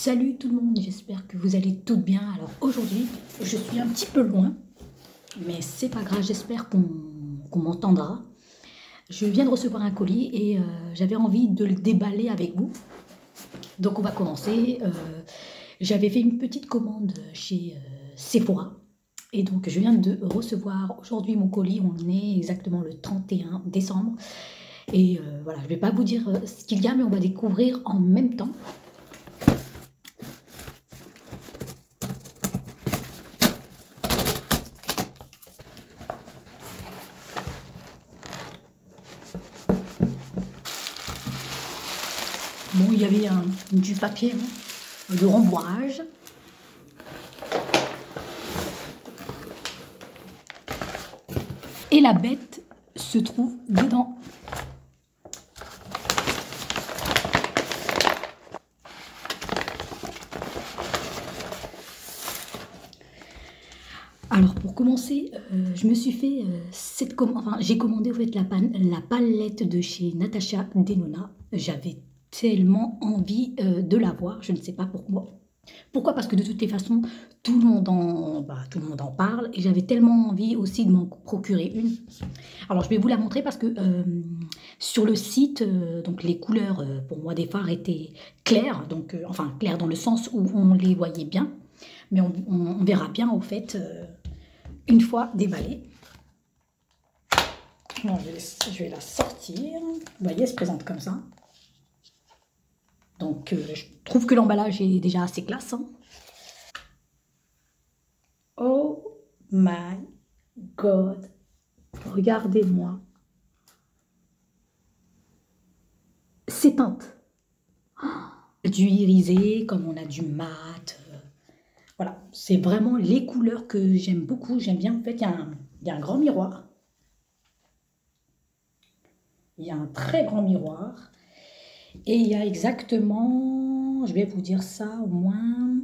Salut tout le monde, j'espère que vous allez toutes bien. Alors aujourd'hui, je suis un petit peu loin, mais c'est pas grave, j'espère qu'on m'entendra. Je viens de recevoir un colis et j'avais envie de le déballer avec vous. Donc on va commencer. J'avais fait une petite commande chez Sephora. Et donc je viens de recevoir aujourd'hui mon colis. On est exactement le 31 décembre. Et voilà, je ne vais pas vous dire ce qu'il y a, mais on va découvrir en même temps. Bon, il y avait du papier de rembourrage. Et la bête se trouve dedans. Alors pour commencer, je me suis fait cette commande. Enfin, j'ai commandé en fait la palette de chez Natasha Denona. J'avais tellement envie de l'avoir, je ne sais pas pourquoi. Pourquoi? Parce que de toutes les façons, tout le monde en parle et j'avais tellement envie aussi de m'en procurer une. Alors je vais vous la montrer parce que sur le site, donc les couleurs pour moi des phares étaient claires, donc enfin claires dans le sens où on les voyait bien, mais on verra bien au fait une fois déballée. Bon, je vais la sortir. Vous voyez, elle se présente comme ça. Donc, je trouve que l'emballage est déjà assez classe. Hein. Oh my God! Regardez-moi ces teintes. Du irisé, comme on a du mat. Voilà, c'est vraiment les couleurs que j'aime beaucoup. J'aime bien, en fait, il y a un grand miroir. Il y a un très grand miroir. Et il y a exactement, je vais vous dire ça au moins,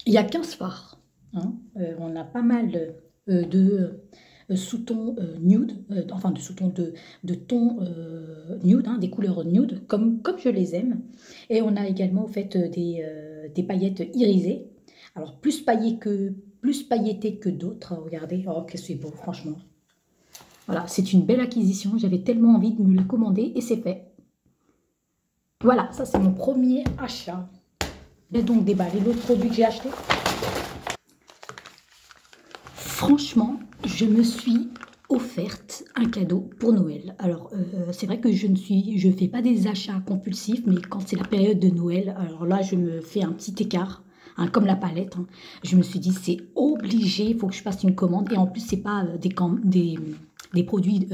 il y a 15 phares. Hein. On a pas mal de sous-tons nude, enfin de sous-tons de tons nude, hein, des couleurs nude, comme je les aime. Et on a également en fait des paillettes irisées. Alors plus pailletées que d'autres. Regardez, oh que c'est beau, franchement. Voilà, c'est une belle acquisition. J'avais tellement envie de me le commander et c'est fait. Voilà, ça c'est mon premier achat. J'ai donc déballé l'autre produit que j'ai acheté. Franchement, je me suis offerte un cadeau pour Noël. Alors, c'est vrai que je ne fais pas des achats compulsifs, mais quand c'est la période de Noël, alors là, je me fais un petit écart. Hein, comme la palette, hein. Je me suis dit c'est obligé, il faut que je fasse une commande et en plus c'est pas des produits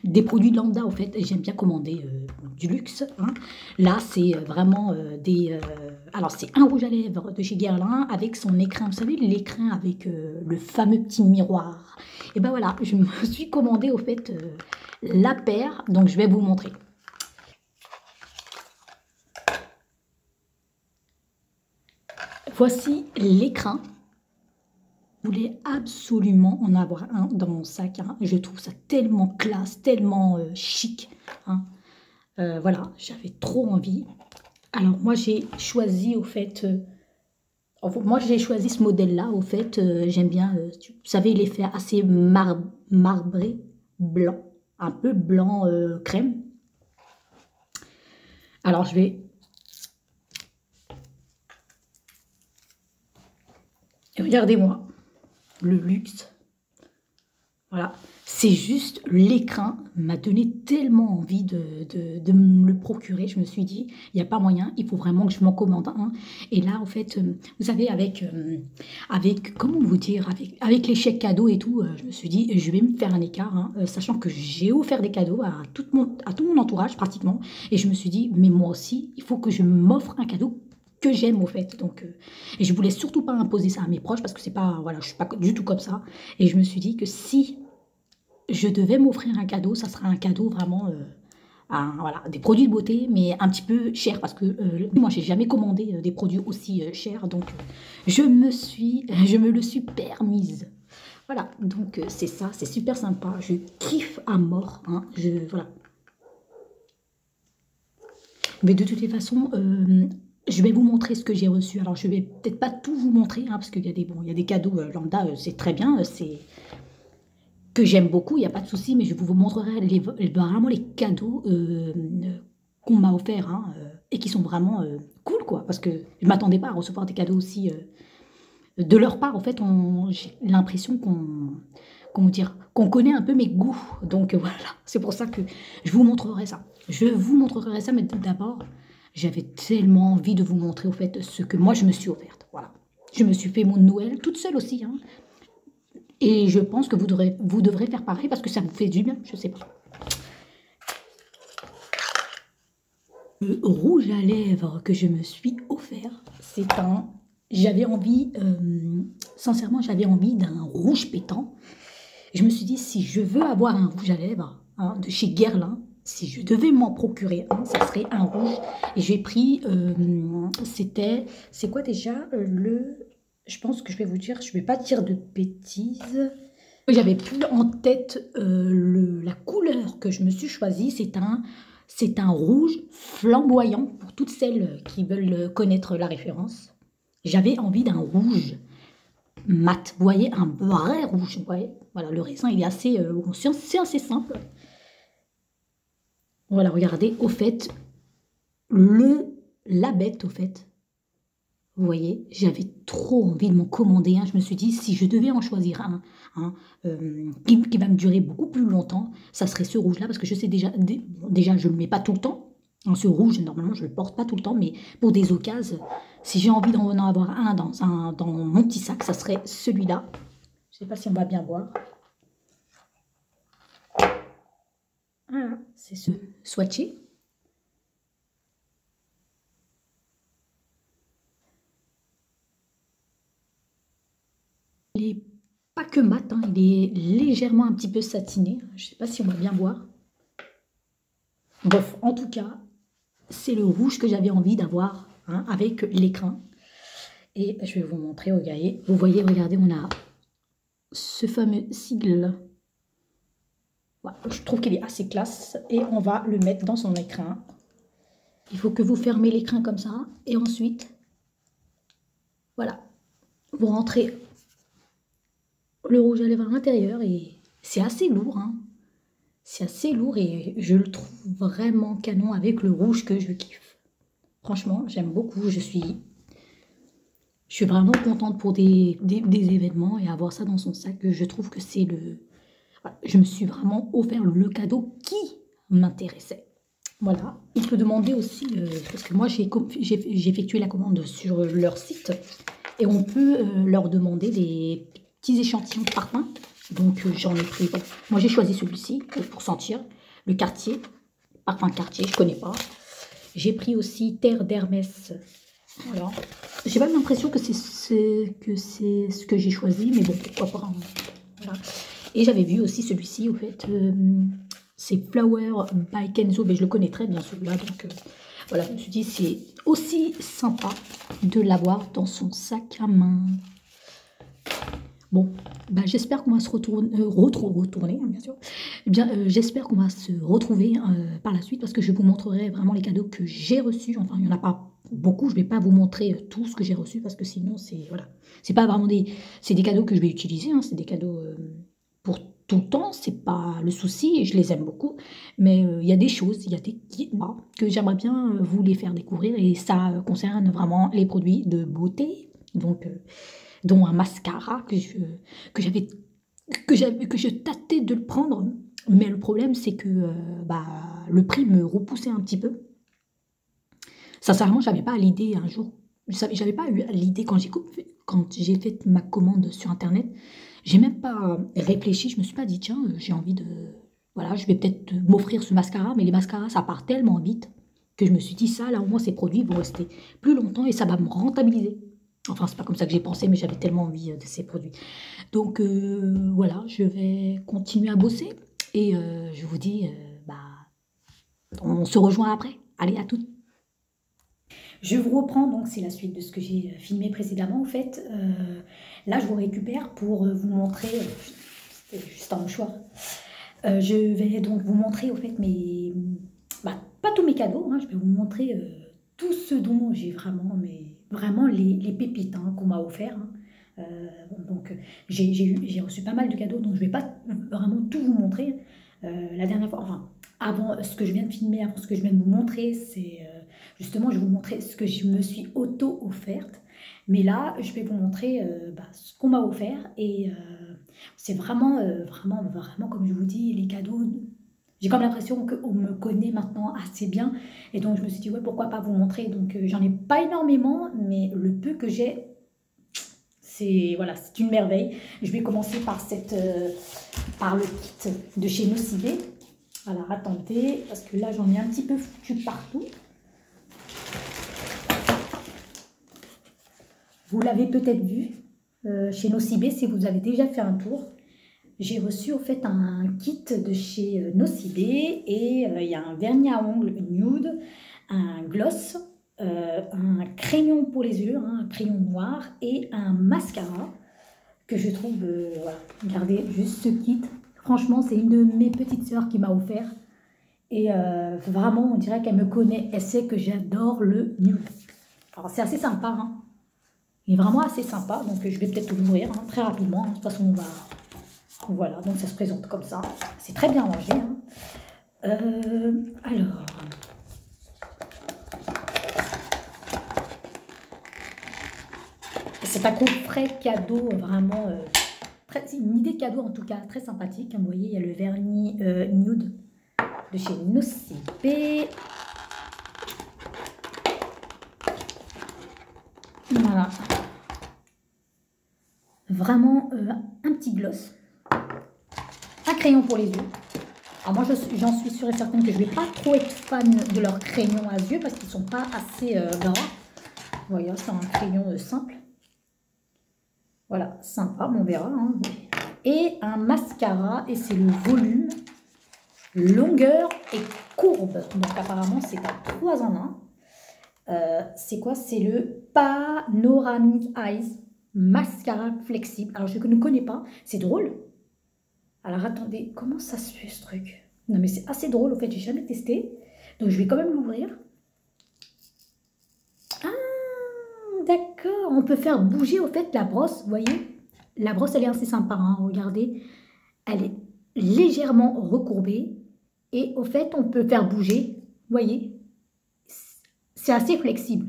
des produits lambda en fait, j'aime bien commander du luxe. Hein. Là c'est vraiment alors c'est un rouge à lèvres de chez Guerlain avec son écrin, vous savez l'écrin avec le fameux petit miroir. Et ben voilà, je me suis commandé au fait la paire, donc je vais vous montrer. Voici l'écrin. Je voulais absolument en avoir un dans mon sac. Hein. Je trouve ça tellement classe, tellement chic. Hein. Voilà, j'avais trop envie. Alors moi j'ai choisi au fait... moi j'ai choisi ce modèle-là au fait. J'aime bien, vous savez, l'effet assez marbré, blanc. Un peu blanc crème. Alors je vais... Regardez-moi, le luxe, voilà, c'est juste l'écrin m'a donné tellement envie de me le procurer, je me suis dit, il n'y a pas moyen, il faut vraiment que je m'en commande un, et là en fait, vous savez, avec comment vous dire, avec les chèques cadeaux et tout, je me suis dit, je vais me faire un écart, hein, sachant que j'ai offert des cadeaux à tout mon entourage pratiquement, et je me suis dit, mais moi aussi, il faut que je m'offre un cadeau que j'aime au fait, donc et je voulais surtout pas imposer ça à mes proches parce que c'est pas, voilà, je suis pas du tout comme ça, et je me suis dit que si je devais m'offrir un cadeau, ça serait un cadeau vraiment voilà, des produits de beauté mais un petit peu cher parce que moi j'ai jamais commandé des produits aussi chers, donc je me le suis permise. Voilà, donc c'est ça, c'est super sympa, je kiffe à mort, hein, voilà. Mais de toutes les façons, je vais vous montrer ce que j'ai reçu. Alors, je vais peut-être pas tout vous montrer, hein, parce qu'il y a des, bon, il y a des cadeaux lambda, c'est très bien, c'est que j'aime beaucoup, il n'y a pas de souci, mais je vous montrerai vraiment les cadeaux qu'on m'a offerts, hein, et qui sont vraiment cool, quoi, parce que je ne m'attendais pas à recevoir des cadeaux aussi de leur part. En fait, j'ai l'impression comment dire, qu'on connaît un peu mes goûts. Donc voilà, c'est pour ça que je vous montrerai ça. Je vous montrerai ça, mais d'abord, j'avais tellement envie de vous montrer, au fait, ce que moi, je me suis offerte. Voilà. Je me suis fait mon Noël, toute seule aussi, hein. Et je pense que vous devrez faire pareil, parce que ça vous fait du bien, je sais pas. Le rouge à lèvres que je me suis offert, c'est un... J'avais envie, sincèrement, j'avais envie d'un rouge pétant. Je me suis dit, si je veux avoir un rouge à lèvres, hein, de chez Guerlain, si je devais m'en procurer un, ça serait un rouge. Et j'ai pris, c'est quoi déjà je pense que je vais vous dire, je ne vais pas dire de bêtises. J'avais plus en tête la couleur que je me suis choisie. C'est un rouge flamboyant pour toutes celles qui veulent connaître la référence. J'avais envie d'un rouge mat, vous voyez, un vrai rouge, vous voyez. Voilà, le raisin, il est assez, c'est assez simple. Voilà, regardez, au fait, la bête, au fait, vous voyez, j'avais trop envie de m'en commander un. Je me suis dit, si je devais en choisir un qui va me durer beaucoup plus longtemps, ça serait ce rouge-là, parce que je sais déjà, je ne le mets pas tout le temps. Ce rouge, normalement, je ne le porte pas tout le temps, mais pour des occasions, si j'ai envie d'en avoir un dans mon petit sac, ça serait celui-là. Je ne sais pas si on va bien voir. Voilà, c'est ce swatché. Il n'est pas que mat, hein, il est légèrement un petit peu satiné. Je ne sais pas si on va bien voir. Bref, en tout cas, c'est le rouge que j'avais envie d'avoir, hein, avec l'écrin. Et je vais vous montrer, regardez. Vous voyez, regardez, on a ce fameux sigle. Voilà, je trouve qu'il est assez classe. Et on va le mettre dans son écrin. Il faut que vous fermez l'écrin comme ça. Et ensuite, voilà, vous rentrez le rouge à lèvres à l'intérieur. Et c'est assez lourd, hein. C'est assez lourd et je le trouve vraiment canon avec le rouge que je kiffe. Franchement, j'aime beaucoup. Je suis vraiment contente pour des événements et avoir ça dans son sac. Je trouve que c'est le... Voilà, je me suis vraiment offert le cadeau qui m'intéressait. Voilà. Il peut demander aussi, parce que moi j'ai effectué la commande sur leur site et on peut leur demander des petits échantillons de parfum. Donc j'en ai pris, voilà. Moi j'ai choisi celui-ci pour sentir, le Cartier, parfum Cartier, je connais pas. J'ai pris aussi Terre d'Hermès, voilà. J'ai pas l'impression que c'est ce que j'ai choisi, mais bon, pourquoi pas, hein. Voilà. Et j'avais vu aussi celui-ci, au fait, c'est Flower by Kenzo, mais je le connais très bien celui-là, donc voilà, je me suis dit c'est aussi sympa de l'avoir dans son sac à main. Bon, bah, j'espère qu'on va se retourner, hein, bien sûr. Eh bien, j'espère qu'on va se retrouver par la suite, parce que je vous montrerai vraiment les cadeaux que j'ai reçus. Enfin, il n'y en a pas beaucoup, je ne vais pas vous montrer tout ce que j'ai reçu, parce que sinon, c'est voilà, c'est pas vraiment c'est des cadeaux que je vais utiliser, hein, c'est des cadeaux pour tout le temps, c'est pas le souci, et je les aime beaucoup. Mais il y a des choses, il y a des que j'aimerais bien vous les faire découvrir, et ça concerne vraiment les produits de beauté, donc... dont un mascara que je tâtais de le prendre, mais le problème c'est que le prix me repoussait un petit peu. Sincèrement, j'avais pas l'idée un jour, j'avais pas eu l'idée quand j'ai fait ma commande sur internet, j'ai même pas réfléchi, je me suis pas dit tiens, j'ai envie de, voilà, je vais peut-être m'offrir ce mascara, mais les mascaras ça part tellement vite que je me suis dit ça, là au moins ces produits vont rester plus longtemps et ça va me rentabiliser. Enfin, c'est pas comme ça que j'ai pensé, mais j'avais tellement envie de ces produits. Donc, voilà, je vais continuer à bosser. Et je vous dis, on se rejoint après. Allez, à toutes. Je vous reprends, donc c'est la suite de ce que j'ai filmé précédemment. En fait, là, je vous récupère pour vous montrer... C'était juste un mouchoir. Je vais donc vous montrer, au fait, pas tous mes cadeaux, hein, je vais vous montrer tout ce dont j'ai vraiment, mais vraiment les pépites hein, qu'on m'a offert. Hein. Donc j'ai reçu pas mal de cadeaux, donc je vais pas vraiment tout vous montrer. La dernière fois, enfin avant ce que je viens de filmer, avant ce que je viens de vous montrer, c'est justement je vais vous montrer ce que je me suis auto-offerte. Mais là, je vais vous montrer ce qu'on m'a offert et c'est vraiment, vraiment, comme je vous dis, les cadeaux. J'ai comme l'impression qu'on me connaît maintenant assez bien. Et donc, je me suis dit, ouais, pourquoi pas vous montrer. Donc, j'en ai pas énormément, mais le peu que j'ai, c'est voilà, c'est une merveille. Je vais commencer par, par le kit de chez Nocibé. Alors, attendez, parce que là, j'en ai un petit peu foutu partout. Vous l'avez peut-être vu chez Nocibé, si vous avez déjà fait un tour. J'ai reçu au fait un kit de chez Nocibé et il y a un vernis à ongles nude, un gloss, un crayon pour les yeux, hein, un crayon noir et un mascara que je trouve, voilà, regardez juste ce kit. Franchement, c'est une de mes petites sœurs qui m'a offert et vraiment, on dirait qu'elle me connaît, elle sait que j'adore le nude. Alors, c'est assez sympa, hein. Il est vraiment assez sympa, donc je vais peut-être l'ouvrir hein, très rapidement. Hein. De toute façon, on va... Voilà, donc ça se présente comme ça. C'est très bien rangé. Hein. Alors... C'est un coffret cadeau vraiment... c'est une idée de cadeau en tout cas très sympathique. Vous voyez, il y a le vernis nude de chez Nocibé. Voilà. Vraiment un petit gloss. Un crayon pour les yeux. Alors moi, j'en suis sûre et certaine que je ne vais pas trop être fan de leurs crayons à yeux parce qu'ils ne sont pas assez gras. Voilà, c'est un crayon simple. Voilà, sympa, on verra. Hein. Et un mascara, et c'est le volume, longueur et courbe. Donc apparemment, c'est un 3 en 1. C'est quoi? C'est le Panoramic Eyes Mascara Flexible. Alors, je ne connais pas. C'est drôle. Alors, attendez. Comment ça se fait, ce truc? Non, mais c'est assez drôle. Au fait, j'ai jamais testé. Donc, je vais quand même l'ouvrir. Ah, d'accord. On peut faire bouger, au fait, la brosse. Vous voyez? La brosse, elle est assez sympa. Hein, regardez. Elle est légèrement recourbée. Et, au fait, on peut faire bouger. Vous voyez? C'est assez flexible.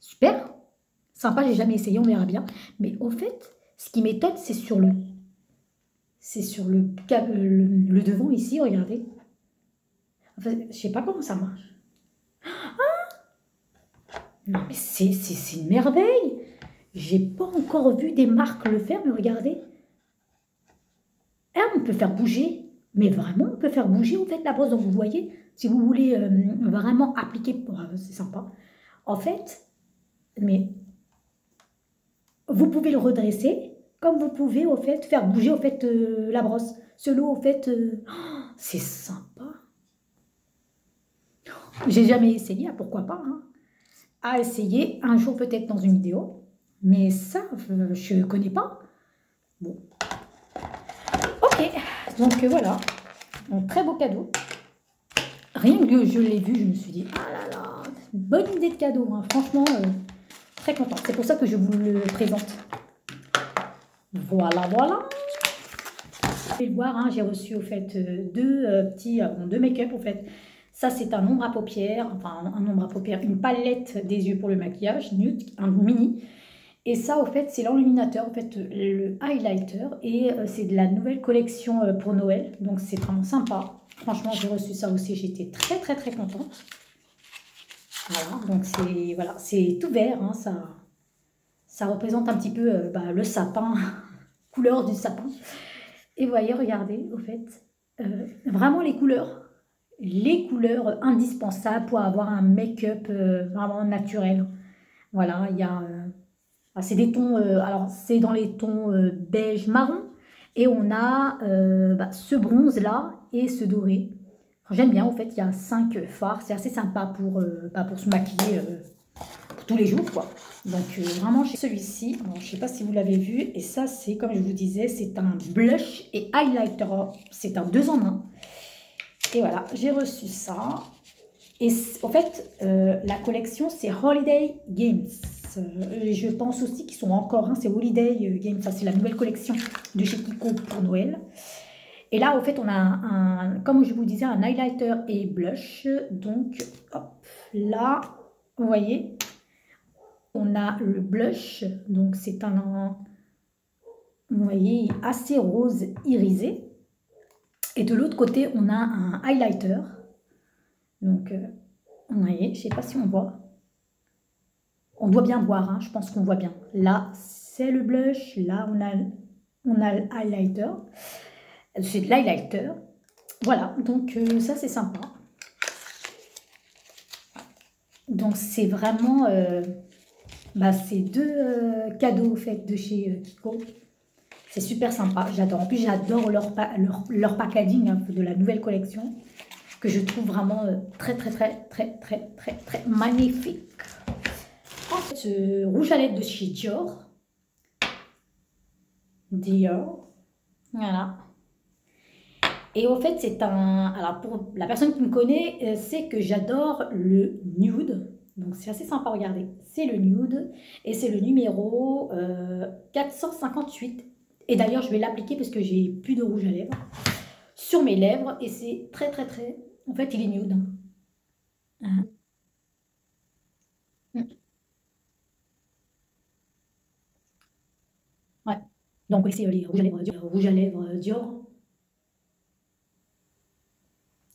Super. Sympa, j'ai jamais essayé, on verra bien. Mais au fait, ce qui m'étonne, c'est sur le devant ici, regardez. Enfin, je sais pas comment ça marche. Ah, non, mais c'est une merveille. J'ai pas encore vu des marques le faire, mais regardez. Ah, on peut faire bouger. Mais vraiment, on peut faire bouger, en fait, la brosse. Donc, vous voyez, si vous voulez vraiment appliquer... c'est sympa. En fait, mais... Vous pouvez le redresser, comme vous pouvez au fait faire bouger au fait la brosse. Ce lot au fait, c'est sympa. J'ai jamais essayé, pourquoi pas. Hein. À essayer un jour peut-être dans une vidéo, mais ça, je ne connais pas. Bon, ok, donc voilà, un très beau cadeau. Rien que je l'ai vu, je me suis dit, ah là là, bonne idée de cadeau, hein. Franchement. Très contente. C'est pour ça que je vous le présente. Voilà, voilà. Vous pouvez le voir, hein, j'ai reçu au fait deux make-up au fait. Ça, c'est un ombre à paupières, enfin un ombre à paupières, une palette des yeux pour le maquillage, nude, un mini. Et ça, au fait, c'est l'enluminateur, en fait, le highlighter. Et c'est de la nouvelle collection pour Noël. Donc, c'est vraiment sympa. Franchement, j'ai reçu ça aussi. J'étais très, très, très contente. Voilà, donc c'est tout vert, hein, ça représente un petit peu le sapin, couleur du sapin. Et vous voyez, regardez, au fait, vraiment les couleurs indispensables pour avoir un make-up vraiment naturel. Voilà, il y a, c'est des tons, alors c'est dans les tons beige marron, et on a ce bronze là et ce doré. J'aime bien, en fait, il y a 5 fards, c'est assez sympa pour se maquiller pour tous les jours, quoi. Donc, vraiment, j'ai celui-ci, je ne sais pas si vous l'avez vu, et ça, c'est, comme je vous disais, c'est un blush et highlighter, c'est un 2 en 1. Et voilà, j'ai reçu ça, En fait, la collection, c'est Holiday Games. Je pense aussi qu'ils sont encore, hein, c'est Holiday Games, ça c'est la nouvelle collection de chez Kiko pour Noël. Et là, au fait, on a comme je vous disais, un highlighter et blush. Donc, hop, là, vous voyez, on a le blush. Donc, c'est un, vous voyez, assez rose irisé. Et de l'autre côté, on a un highlighter. Donc, vous voyez, je ne sais pas si on voit. On doit bien voir, hein, je pense qu'on voit bien. Là, c'est le blush. Là, on a le highlighter. C'est de l'highlighter. Voilà, donc ça, c'est sympa. Donc, c'est vraiment... c'est deux cadeaux faits de chez Kiko. C'est super sympa, j'adore. En plus, j'adore leur packaging, hein, de la nouvelle collection, que je trouve vraiment très magnifique. Ce rouge à lèvres de chez Dior. Dior. Voilà. Et au fait, c'est un... Alors, pour la personne qui me connaît, c'est que j'adore le nude. Donc, c'est assez sympa à regarder. C'est le nude. Et c'est le numéro 458. Et d'ailleurs, je vais l'appliquer parce que j'ai plus de rouge à lèvres sur mes lèvres. Et c'est très... En fait, il est nude. Hein. Ouais. Donc, oui, c'est les rouges à lèvres Dior.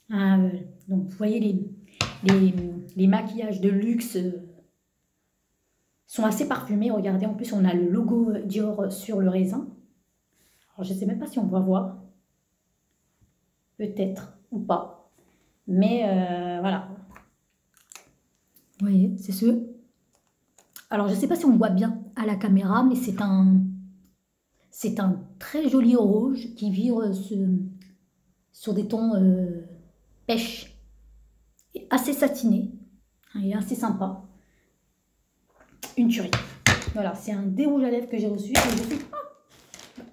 Ah, donc, vous voyez, les maquillages de luxe sont assez parfumés. Regardez, en plus, on a le logo Dior sur le raisin. Alors, je ne sais même pas si on va voir. Peut-être ou pas. Mais voilà. Vous voyez, c'est ce. Alors, je ne sais pas si on voit bien à la caméra, mais c'est un très joli rouge qui vire sur des tons pêche. Et assez satiné. Il est assez sympa. Une tuerie. Voilà, c'est un des rouges à lèvres que j'ai reçu.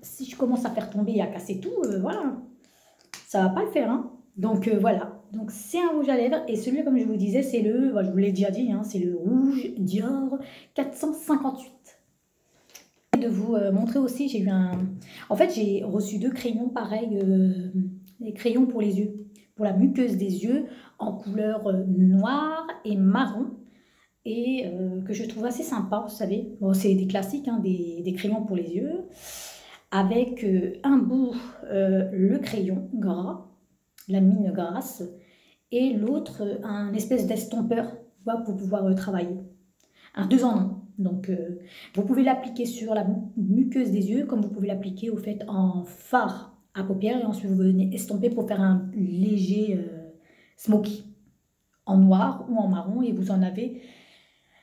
Si je commence à faire tomber et à casser tout, voilà. Ça va pas le faire, hein. Donc voilà. Donc c'est un rouge à lèvres. Et celui, comme je vous disais, c'est le, je vous l'ai déjà dit, hein, c'est le rouge Dior 458. De vous montrer aussi, j'ai eu en fait, j'ai reçu 2 crayons pareils, les crayons pour les yeux, pour la muqueuse des yeux, en couleur noire et marron, et que je trouve assez sympa, vous savez. Bon, c'est des classiques, hein, des crayons pour les yeux, avec un bout le crayon gras, la mine grasse, et l'autre un espèce d'estompeur pour pouvoir travailler. Un 2 en 1. Donc, vous pouvez l'appliquer sur la muqueuse des yeux, comme vous pouvez l'appliquer au fait en fard à paupières, et ensuite vous venez estomper pour faire un léger smoky en noir ou en marron, et vous en avez.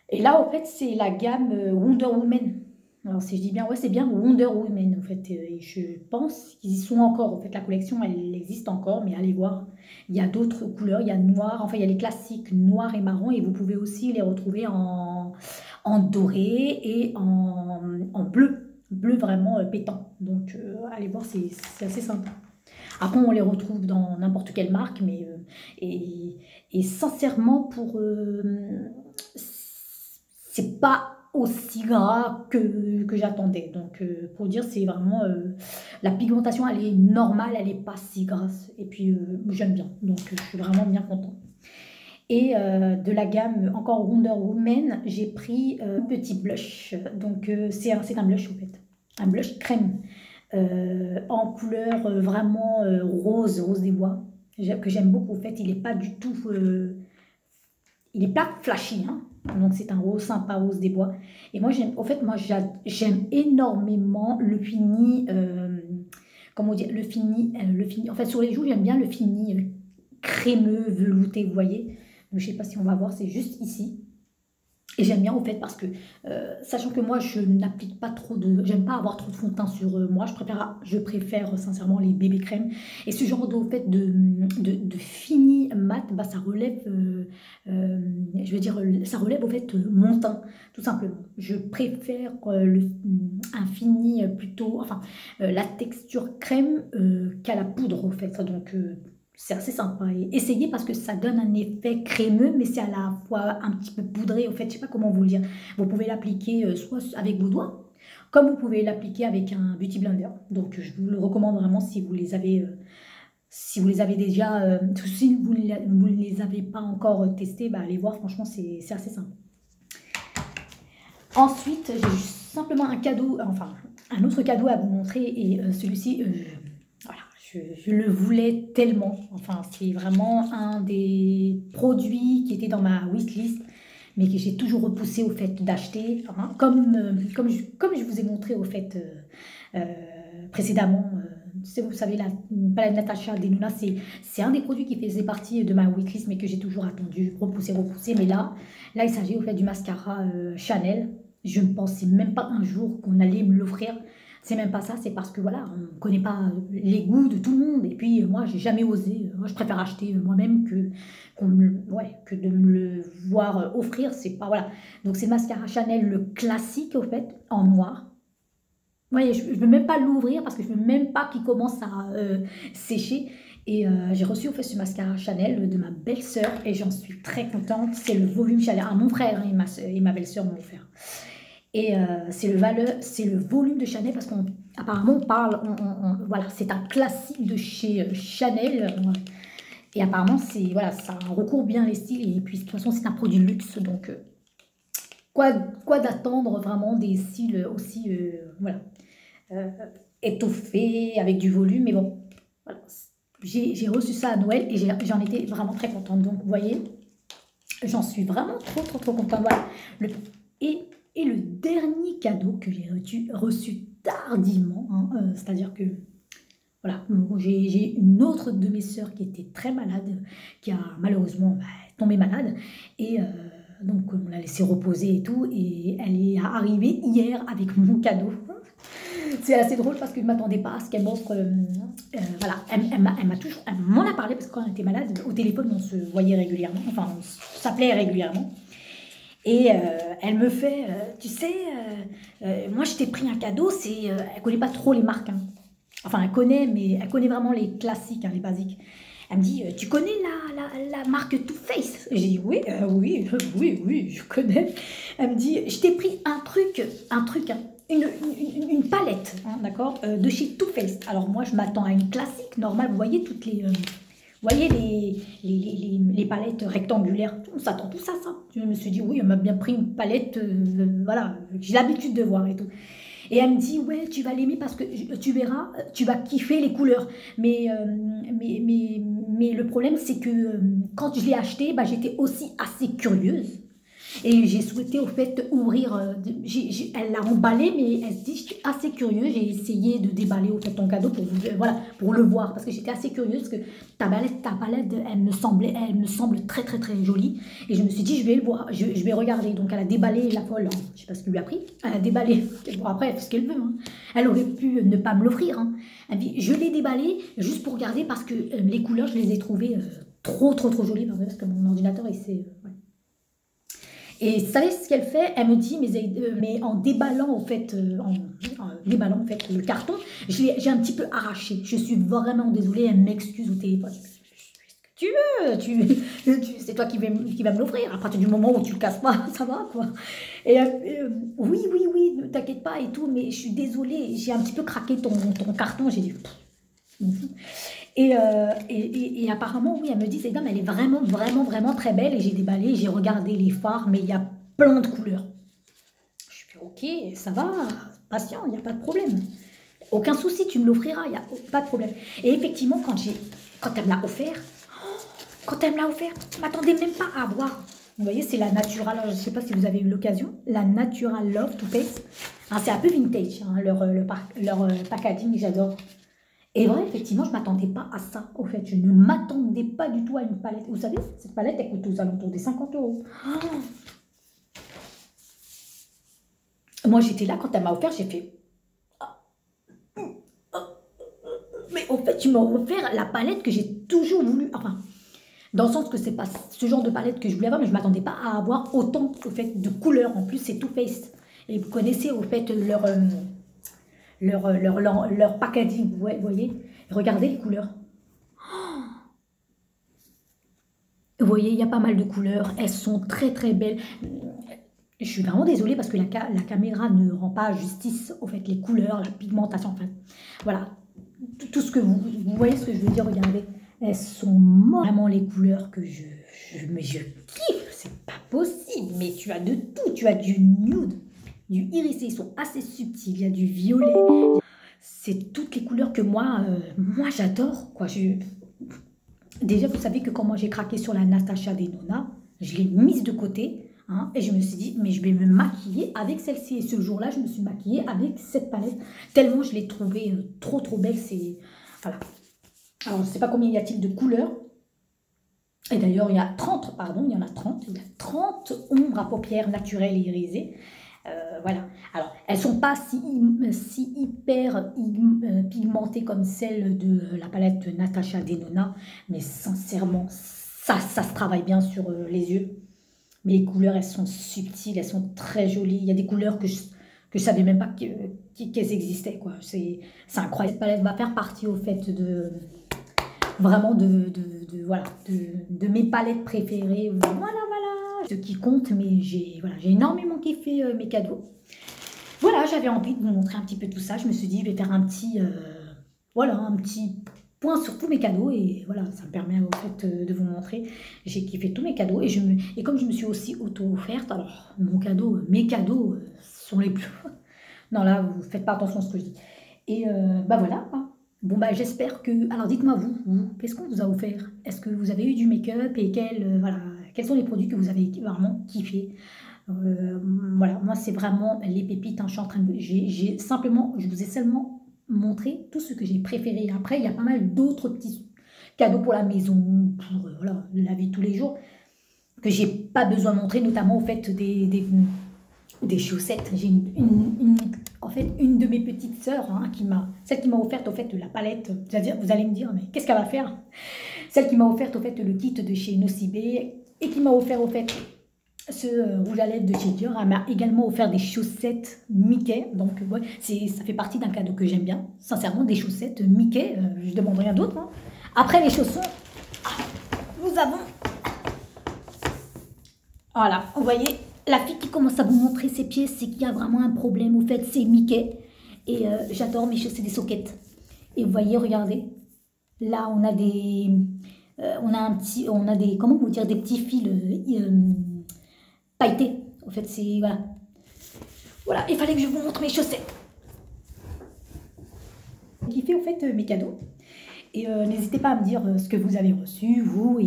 Et là, au fait, c'est la gamme Wonder Woman. Alors, si je dis bien, ouais, c'est bien Wonder Woman, en fait. Et je pense qu'ils y sont encore. En fait, la collection, elle existe encore, mais allez voir. Il y a d'autres couleurs. Il y a noir, enfin, il y a les classiques noir et marron, et vous pouvez aussi les retrouver en doré et en bleu. Bleu vraiment pétant. Donc, allez voir, c'est assez sympa. Après, on les retrouve dans n'importe quelle marque, mais et sincèrement, c'est pas aussi gras que j'attendais. Donc, pour dire, c'est vraiment la pigmentation, elle est normale, elle n'est pas si grasse. Et puis, j'aime bien. Donc, je suis vraiment bien contente. Et de la gamme encore Wonder Woman, j'ai pris un petit blush. Donc, c'est un blush, en fait. Un blush crème. En couleur vraiment rose des bois, que j'aime beaucoup. En fait, il n'est pas du tout... il n'est pas flashy, hein. Donc, c'est un rose sympa, rose des bois. Et moi, j'aime énormément le fini... comment dire, le fini... En fait, sur les joues, j'aime bien le fini crémeux, velouté, vous voyez. Donc, je ne sais pas si on va voir, c'est juste ici. Et j'aime bien, au fait, parce que, sachant que moi, je n'applique pas trop de... J'aime pas avoir trop de fond de teint sur moi. Je préfère sincèrement les bébés crèmes. Et ce genre de fini mat, ça relève... je veux dire, ça relève, au fait, mon teint, tout simplement. Je préfère un fini plutôt... Enfin, la texture crème qu'à la poudre, au fait. Donc, c'est assez sympa. Et essayez parce que ça donne un effet crémeux, mais c'est à la fois un petit peu poudré. Au fait, je sais pas comment vous le dire. Vous pouvez l'appliquer soit avec vos doigts, comme vous pouvez l'appliquer avec un beauty blender. Donc, je vous le recommande vraiment si vous les avez, si vous les avez déjà, si vous ne les avez pas encore testés, bah, allez voir. Franchement, c'est assez simple. Ensuite, j'ai simplement un cadeau, enfin, un autre cadeau à vous montrer. Et celui-ci, voilà, je le voulais tellement. Enfin, c'est vraiment un des produits qui était dans ma wishlist, mais que j'ai toujours repoussé au fait d'acheter. Hein, comme je vous ai montré au fait précédemment. Vous savez, la palette Natasha Denona, c'est un des produits qui faisait partie de ma wishlist, mais que j'ai toujours attendu, repoussé. Mais là il s'agit au fait du mascara Chanel. Je ne pensais même pas un jour qu'on allait me l'offrir. C'est même pas ça, c'est parce que voilà, on ne connaît pas les goûts de tout le monde. Et puis moi, j'ai jamais osé. Moi, je préfère acheter moi-même que de me le voir offrir. C'est pas voilà. Donc c'est le mascara Chanel, le classique au fait, en noir. Ouais, je ne veux même pas l'ouvrir parce que je ne veux même pas qu'il commence à sécher. Et j'ai reçu au fait ce mascara Chanel de ma belle-sœur et j'en suis très contente. C'est le volume Chanel. Ah, mon frère et ma belle-sœur m'ont offert. Et c'est le volume de Chanel parce qu'apparemment on parle, voilà, c'est un classique de chez Chanel. Et apparemment voilà, ça recourt bien les styles et puis de toute façon c'est un produit luxe donc quoi d'attendre vraiment des styles aussi voilà étoffés avec du volume. Mais bon, voilà, j'ai reçu ça à Noël et j'en étais vraiment très contente. Donc vous voyez, j'en suis vraiment trop contente. Voilà. Et le dernier cadeau que j'ai reçu tardivement, hein, c'est-à-dire que voilà, j'ai une autre de mes sœurs qui était très malade, qui a malheureusement tombé malade, et donc on l'a laissé reposer et tout, et elle est arrivée hier avec mon cadeau. C'est assez drôle parce que je ne m'attendais pas à ce qu'elle m'offre. Voilà, elle m'en a parlé parce que quand elle était malade, au téléphone on se voyait régulièrement, enfin on s'appelait régulièrement. Et elle me fait, tu sais, moi je t'ai pris un cadeau, elle connaît pas trop les marques. Hein. Enfin, elle connaît, mais elle connaît vraiment les classiques, hein, les basiques. Elle me dit, tu connais la marque Too Faced? J'ai dit, oui, oui, je connais. Elle me dit, je t'ai pris un truc, hein, une palette, hein, d'accord, de chez Too Faced. Alors moi, je m'attends à une classique, normale, vous voyez toutes les... Vous voyez les palettes rectangulaires, on s'attend tous à ça. Je me suis dit, oui, elle m'a bien pris une palette, voilà, j'ai l'habitude de voir et tout. Et elle me dit, ouais, tu vas l'aimer parce que tu verras, tu vas kiffer les couleurs. Mais le problème, c'est que quand je l'ai acheté, bah, j'étais aussi assez curieuse. Et j'ai souhaité au fait ouvrir, elle l'a emballé, mais elle se dit, je suis assez curieuse, j'ai essayé de déballer au fait ton cadeau pour, voilà, pour le voir, parce que j'étais assez curieuse, parce que ta palette, elle me semble très jolie, et je me suis dit, je vais le voir, je vais regarder. Donc elle a déballé la folle, hein. Je ne sais pas ce qu'il lui a pris, elle a déballé, bon après elle fait ce qu'elle veut, hein. Elle aurait pu ne pas me l'offrir, hein. Elle dit, je l'ai déballé juste pour regarder, parce que les couleurs, je les ai trouvées trop jolies, parce que mon ordinateur, il s'est... Ouais. Et vous savez ce qu'elle fait? Elle me dit, mais en déballant en fait, le carton, j'ai un petit peu arraché. Je suis vraiment désolée, elle m'excuse au téléphone. Tu veux, c'est toi qui va me l'offrir. À partir du moment où tu le casses pas, ça va quoi. Et oui, ne t'inquiète pas et tout, mais je suis désolée, j'ai un petit peu craqué ton carton. J'ai dit. Et apparemment, oui, elle me dit, cette dame, elle est vraiment très belle. Et j'ai déballé, j'ai regardé les fards, mais il y a plein de couleurs. Je suis ok, ça va, patient, il n'y a pas de problème. Aucun souci, tu me l'offriras, il n'y a pas de problème. Et effectivement, quand elle me l'a offert, je ne m'attendais même pas à avoir. Vous voyez, c'est la Natural, je ne sais pas si vous avez eu l'occasion, la Natural Love Too Faced. C'est un peu vintage, hein, leur packaging, j'adore. Et vrai, effectivement, je ne m'attendais pas à ça, au fait. Je ne m'attendais pas du tout à une palette. Vous savez, cette palette, elle coûte aux alentours des 50 €. Moi, j'étais là, quand elle m'a offert, j'ai fait... Mais au fait, tu m'as offert la palette que j'ai toujours voulu... Enfin, dans le sens que c'est pas ce genre de palette que je voulais avoir, mais je ne m'attendais pas à avoir autant, au fait, de couleurs. En plus, c'est Too Faced. Et vous connaissez, au fait, leur packaging, vous voyez, regardez les couleurs. Vous voyez, il y a pas mal de couleurs. Elles sont très très belles. Je suis vraiment désolée parce que la caméra ne rend pas justice au fait les couleurs, la pigmentation. Enfin, voilà, tout ce que vous voyez ce que je veux dire. Regardez, elles sont vraiment les couleurs que mais je kiffe. C'est pas possible. Mais tu as de tout. Tu as du nude, du irisé. Ils sont assez subtils. Il y a du violet. C'est toutes les couleurs que moi j'adore. Quoi. Déjà, vous savez que quand moi j'ai craqué sur la Natasha Denona, je l'ai mise de côté. Hein, et je me suis dit, mais je vais me maquiller avec celle-ci. Et ce jour-là, je me suis maquillée avec cette palette. Tellement je l'ai trouvée trop trop belle. Voilà. Alors, je ne sais pas combien y a-t-il de couleurs. Et d'ailleurs, il y a 30, pardon, il y en a 30. Il y a 30 ombres à paupières naturelles et irisées. Voilà. Alors, elles ne sont pas si hyper pigmentées comme celles de la palette Natasha Denona. Mais sincèrement, ça se travaille bien sur les yeux. Mais les couleurs, elles sont subtiles, elles sont très jolies. Il y a des couleurs que je ne savais même pas qu'elles existaient, quoi. C'est incroyable. Cette palette va faire partie, au fait, vraiment voilà, de mes palettes préférées. Voilà. Ce qui compte, mais j'ai énormément kiffé mes cadeaux. Voilà, j'avais envie de vous montrer un petit peu tout ça. Je me suis dit, je vais faire un petit point sur tous mes cadeaux et voilà, ça me permet au fait de vous montrer. J'ai kiffé tous mes cadeaux et comme je me suis aussi auto-offerte, alors mes cadeaux sont les plus... Non là, vous faites pas attention à ce que je dis. Et bah voilà. Hein. Bon bah j'espère que... Alors dites-moi vous qu'est-ce qu'on vous a offert? Est-ce que vous avez eu du make-up et quels sont les produits que vous avez vraiment kiffé? Voilà, moi c'est vraiment les pépites. Hein, je suis en train de... je vous ai seulement montrer tout ce que j'ai préféré. Après, il y a pas mal d'autres petits cadeaux pour la maison, pour voilà, la vie de tous les jours, que j'ai pas besoin de montrer, notamment au fait des chaussettes. J'ai en fait une de mes petites sœurs, hein, celle qui m'a offert au fait la palette. Vous allez me dire, mais qu'est-ce qu'elle va faire? Celle qui m'a offert au fait le kit de chez Nocibé et qui m'a offert au fait ce rouge à lèvres de chez Dior. Elle m'a également offert des chaussettes Mickey. Donc, ouais, ça fait partie d'un cadeau que j'aime bien. Sincèrement, des chaussettes Mickey. Je ne demande rien d'autre. Hein. Après les chaussons, nous avons... Voilà, vous voyez, la fille qui commence à vous montrer ses pieds, c'est qu'il y a vraiment un problème. Au fait, c'est Mickey. Et j'adore mes chaussettes des soquettes. Et vous voyez, regardez. Là, on a des... comment vous dire, des petits fils... pailleté. En fait, c'est... Voilà. Voilà, il fallait que je vous montre mes chaussettes. J'ai kiffé, en fait, mes cadeaux. Et n'hésitez pas à me dire ce que vous avez reçu, vous.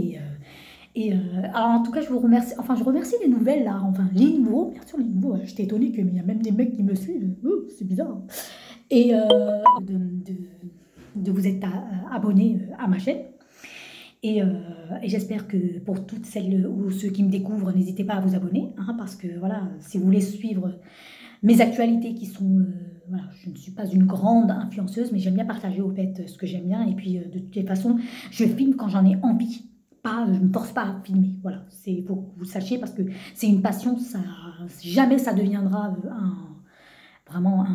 Alors, en tout cas, je vous remercie. Enfin, je remercie les nouvelles, là. Enfin, les nouveaux. Bien sûr, les nouveaux. J'étais étonnée qu'il y a même des mecs qui me suivent. C'est bizarre. Et de vous être abonné à ma chaîne. Et j'espère que pour toutes celles ou ceux qui me découvrent, n'hésitez pas à vous abonner, hein, parce que voilà, si vous voulez suivre mes actualités qui sont... voilà, je ne suis pas une grande influenceuse, mais j'aime bien partager au fait ce que j'aime bien. Et puis de toutes les façons, je filme quand j'en ai envie. Je ne me force pas à filmer. Voilà, c'est pour que vous le sachiez, parce que c'est une passion, jamais ça deviendra vraiment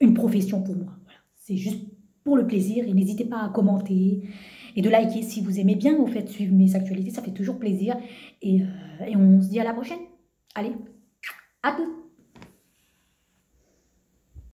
une profession pour moi. Voilà, c'est juste pour le plaisir et n'hésitez pas à commenter et de liker si vous aimez bien, au fait, suivre mes actualités, ça fait toujours plaisir. Et on se dit à la prochaine. Allez, à toutes.